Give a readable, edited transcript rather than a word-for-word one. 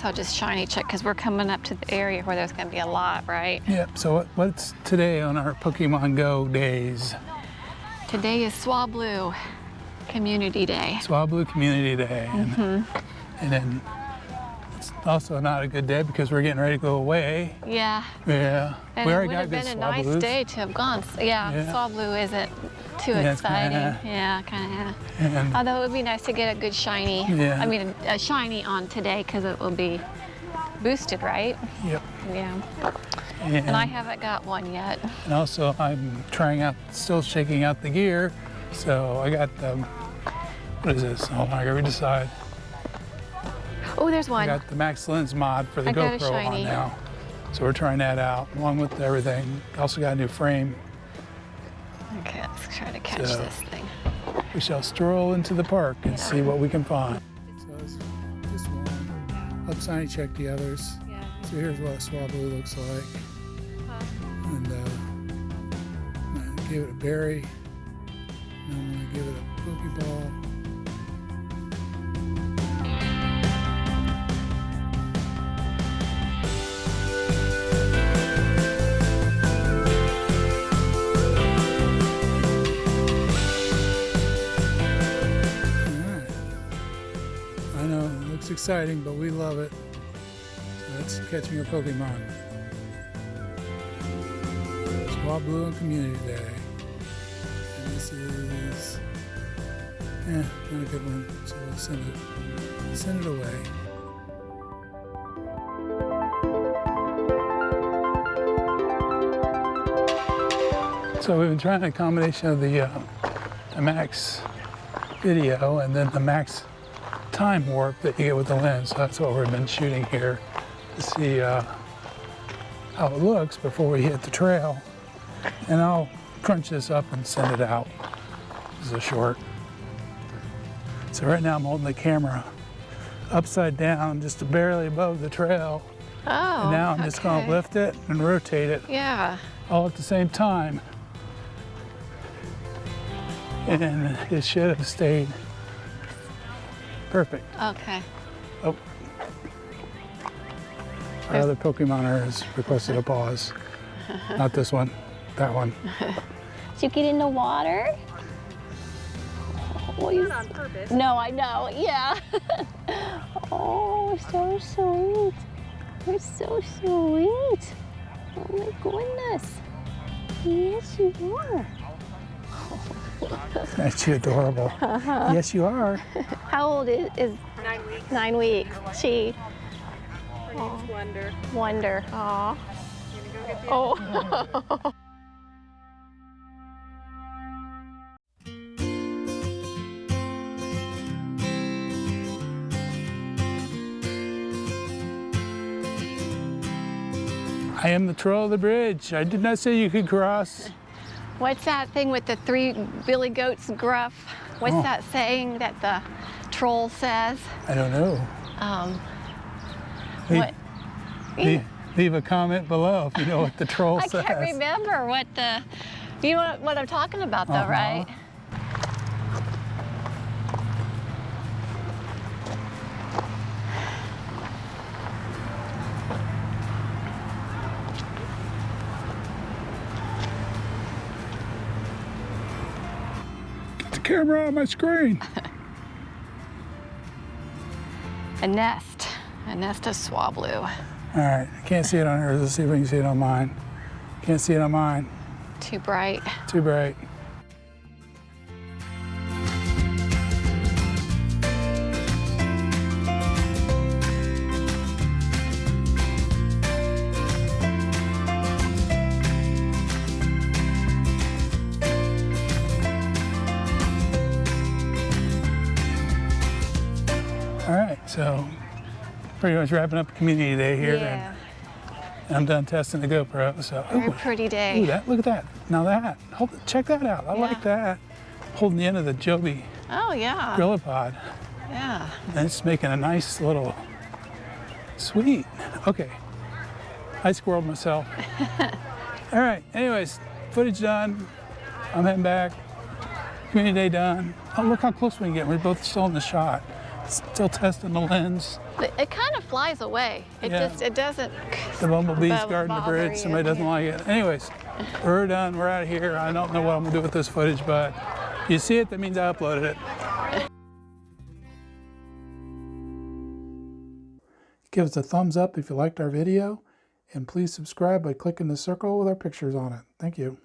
I'll just shiny check because we're coming up to the area where there's going to be a lot, right? Yep, so what's today on our Pokemon Go days? Today is Swablu Community Day. Swablu Community Day. And then it's also not a good day because we're getting ready to go away. Yeah. Yeah. And we it already would got have good been a nice Swablus. day to have gone. Yeah, Swablu isn't too it's exciting. kinda, Yeah, kind of. And Although it would be nice to get a good shiny. Yeah. I mean, a shiny on today because it will be boosted, right? yep. Yeah. And I haven't got one yet. And also I'm trying out, still shaking out the gear. So I got the, what is this? Oh, I gotta decide. Oh, there's one. I got the Max Lens mod for the I got a GoPro on shiny. now. So we're trying that out along with everything. Also got a new frame. Okay, let's try to catch So- this thing. We shall stroll into the park and see what we can find. So it's just one. Let's shiny check the others. Yeah. So here's what Swablu looks like. And I'm gonna give it a berry. And I'm gonna give it a Pokeball. Alright. I know, it looks exciting, but we love it. So it's catching a Pokemon. Swablu Community Day. And this is, not a good one, so we'll send it away. So we've been trying a combination of the max video and then the max time warp that you get with the lens. So that's what we've been shooting here to see how it looks before we hit the trail. And I'll crunch this up and send it out. This is a short. So right now I'm holding the camera upside down, just barely above the trail. Oh, And now I'm just gonna lift it and rotate it Yeah. all at the same time. And it should have stayed perfect. Okay. Oh. Our other Pokemoner has requested a pause. Not this one, that one. Did you get in the water? Oh, Not on purpose. No, I know. Yeah. Oh, so sweet. You're so sweet. Oh my goodness. Yes, you are. That's adorable. Yes, you are. How old is 9 weeks. 9 weeks? She Her name's Wonder. Wonder. Aw. You gonna go get the Oh. I am the troll of the bridge. I did not say you could cross. What's that thing with the 3 billy goats gruff? What's Oh. that saying that the troll says? I don't know. Leave, What? leave a comment below if you know what the troll I says. can't remember what the. You know what I'm talking about, though, right? Get the camera on my screen. A nest of Swablu. All right, I can't see it on hers. Let's see if we can see it on mine. Can't see it on mine. Too bright. Too bright. All right, so pretty much wrapping up community day here. Yeah. And I'm done testing the GoPro. So, Very ooh, pretty day. ooh, look at that. Now that, check that out. I like that. Holding the end of the Joby Oh, yeah. Gorilla Pod. Yeah. And it's making a nice little, sweet. Okay, I squirreled myself. All right, anyways, footage done. I'm heading back. Community day done. Oh, look how close we can get. We're both still in the shot. Still testing the lens. It kind of flies away. It Yeah. it doesn't. The bumblebees Bother guarding the bridge. you, Somebody doesn't yeah. like it. Anyways, we're done. We're out of here. I don't know what I'm gonna do with this footage, but you see it, that means I uploaded it. Give us a thumbs up if you liked our video, and please subscribe by clicking the circle with our pictures on it. Thank you.